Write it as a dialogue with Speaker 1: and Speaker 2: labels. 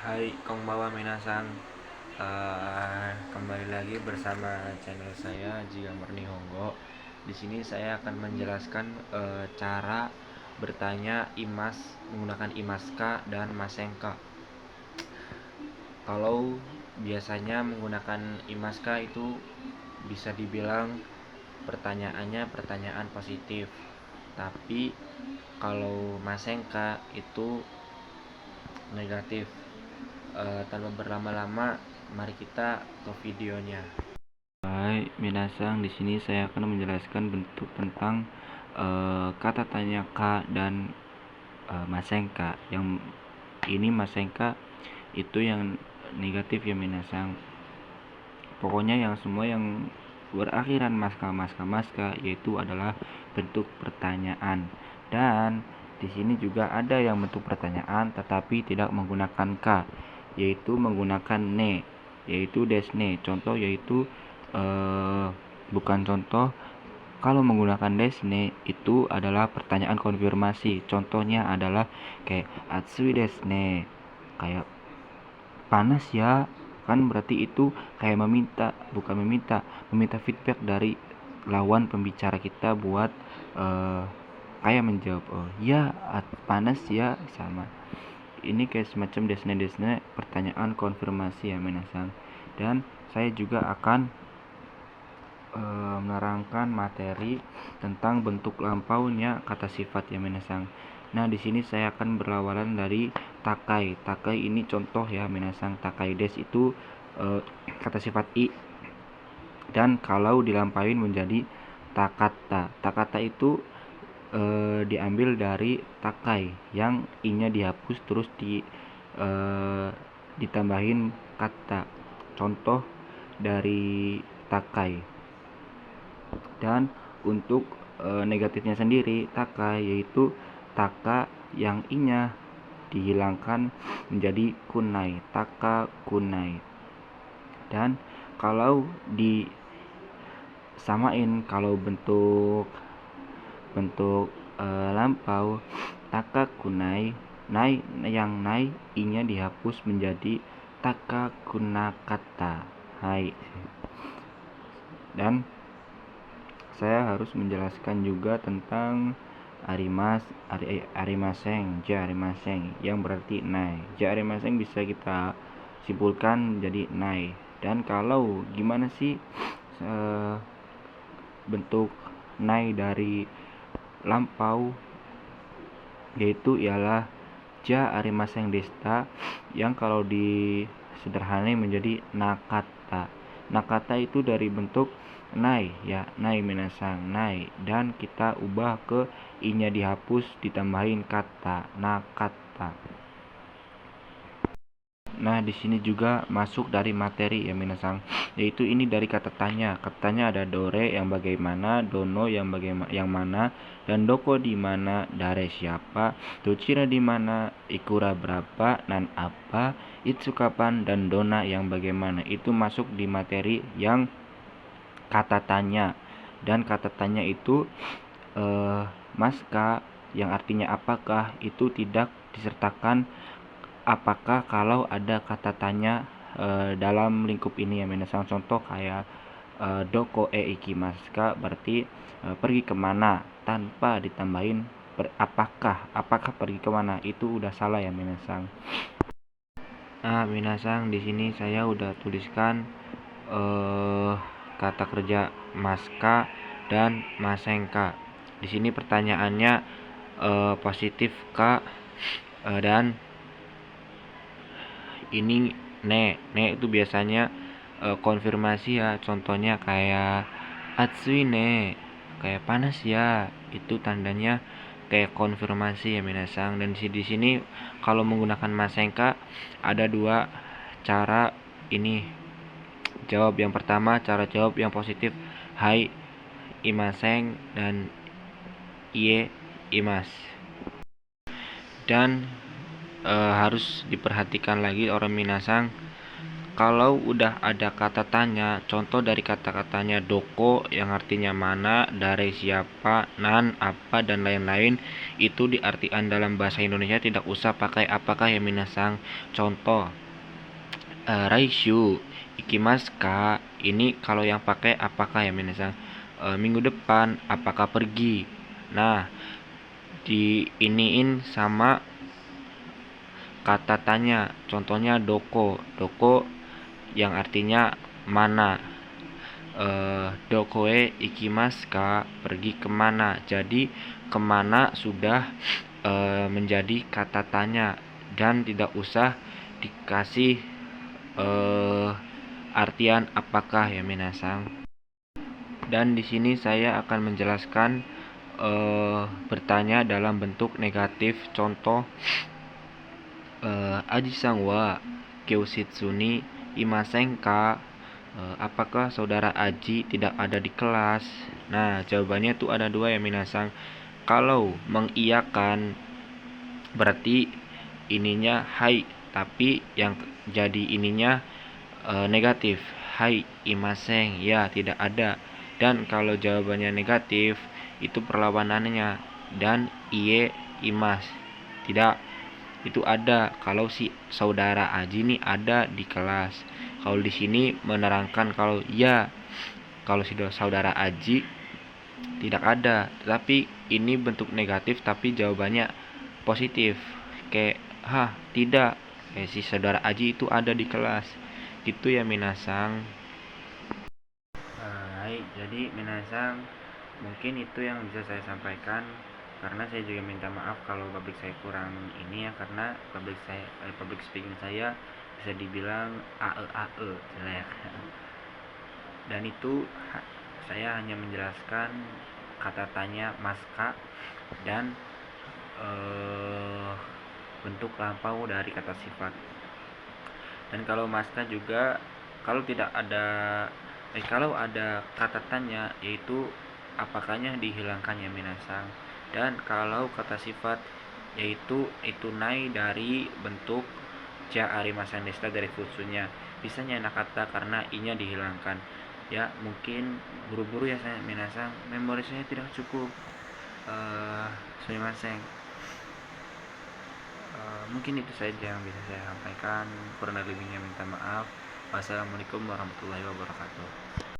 Speaker 1: Hai, konbanwa minasan. Kembali lagi bersama channel saya Jiga Nihongo. Di sini saya akan menjelaskan cara bertanya imas menggunakan imaska dan masenka. Kalau biasanya menggunakan imaska itu bisa dibilang pertanyaannya pertanyaan positif. Tapi kalau masenka itu negatif. Tanpa berlama-lama, mari kita ke videonya. Hai, minasang, di sini saya akan menjelaskan bentuk tentang kata tanya ka dan masenka. Yang ini masenka itu yang negatif ya minasang. Pokoknya yang semua yang berakhiran maska yaitu adalah bentuk pertanyaan. Dan di sini juga ada yang bentuk pertanyaan tetapi tidak menggunakan ka, yaitu menggunakan ne, yaitu desne. Contoh yaitu bukan contoh. Kalau menggunakan desne itu adalah pertanyaan konfirmasi. Contohnya adalah kayak atsui desne, kayak panas ya, kan berarti itu kayak meminta feedback dari lawan pembicara kita buat kayak menjawab, oh ya panas ya, sama. Ini kayak semacam desne pertanyaan konfirmasi ya minasang. Dan saya juga akan menerangkan materi tentang bentuk lampaunya kata sifat ya minasang. Nah, di sini saya akan berlawalan dari takai. Takai ini contoh ya minasang. Takai des itu kata sifat i, dan kalau dilampauin menjadi takata. Takata itu diambil dari takai yang i-nya dihapus terus ditambahin kata. Contoh dari takai. Dan untuk negatifnya sendiri taka, yaitu taka yang i-nya dihilangkan menjadi kunai, taka kunai. Dan kalau disamain, kalau bentuk lampau taka kunai, nai yang nai i-nya dihapus menjadi taka kunakata. Hai. Dan saya harus menjelaskan juga tentang arimaseng, yang berarti nai. Arimaseng bisa kita simpulkan jadi nai. Dan kalau gimana sih bentuk nai dari lampau, yaitu ialah arimaseng desta, yang kalau disederhanai menjadi nakata. Nakata itu dari bentuk nai ya, nai minasang, nai, dan kita ubah ke i-nya dihapus ditambahin kata, nakata. Nah, di sini juga masuk dari materi ya minasang, yaitu ini dari kata tanya. Katanya ada dore yang bagaimana, dono yang mana, dan doko di mana, dare siapa, tuchira di mana, ikura berapa, nan apa, itsu kapan, dan dona yang bagaimana. Itu masuk di materi yang kata tanya. Dan kata tanya itu maska yang artinya apakah itu tidak disertakan apakah kalau ada kata tanya dalam lingkup ini ya minasang. Contoh kayak doko ikimaska berarti pergi kemana, tanpa ditambahin apakah pergi kemana, itu udah salah ya minasang. Nah minasang, di sini saya udah tuliskan kata kerja maska dan masenka. Di sini pertanyaannya positif ka, dan ini ne itu biasanya konfirmasi ya. Contohnya kayak atsui ne, kayak panas ya, itu tandanya kayak konfirmasi ya minasang. Dan di sini kalau menggunakan masenka ada dua cara ini jawab. Yang pertama, cara jawab yang positif, hai imaseng dan iye imas. Dan harus diperhatikan lagi orang minasang, Kalau udah ada kata tanya, contoh dari kata-katanya doko yang artinya mana, dari siapa, nan, apa, dan lain-lain, itu di artian dalam bahasa Indonesia tidak usah pakai apakah ya minasang. Contoh, Raisyu ikimasu ka, ini kalau yang pakai apakah ya minasang. Minggu depan apakah pergi. Nah, di iniin sama kata tanya, contohnya doko. Doko yang artinya mana. Dokoe ikimasu ka, pergi kemana. Jadi kemana sudah menjadi kata tanya dan tidak usah dikasih artian apakah ya minasang. Dan di sini saya akan menjelaskan bertanya dalam bentuk negatif. Contoh, Aji-san wa kyoshitsu ni imasen ka? Apakah saudara Aji tidak ada di kelas? Nah, jawabannya tuh ada dua ya minasang. Kalau mengiyakan berarti ininya hai, tapi yang jadi ininya negatif. Hai imasen, ya tidak ada. Dan kalau jawabannya negatif, itu perlawanannya. Dan iye imas, tidak, itu ada kalau si saudara Aji ini ada di kelas. Kalau di sini menerangkan kalau ya, kalau si saudara Aji tidak ada. Tapi ini bentuk negatif tapi jawabannya positif. Kayak tidak, si saudara Aji itu ada di kelas. Gitu ya minasang. Hai, jadi minasang, mungkin itu yang bisa saya sampaikan. Karena saya juga minta maaf kalau public saya kurang ini ya, karena public speaking saya bisa dibilang ae jelek. Dan itu saya hanya menjelaskan kata tanya maska dan bentuk lampau dari kata sifat. Dan kalau maska juga kalau tidak ada kalau ada kata tanya, yaitu apakahnya dihilangkan ya minasang. Dan kalau kata sifat, yaitu itu nai dari bentuk ja arimasen desta dari futsunya, bisanya enak kata karena inya dihilangkan. Ya mungkin buru-buru ya saya minasang, memori saya tidak cukup. Sumimasen. Mungkin itu saja yang bisa saya sampaikan. Kurang lebihnya minta maaf. Wassalamualaikum warahmatullahi wabarakatuh.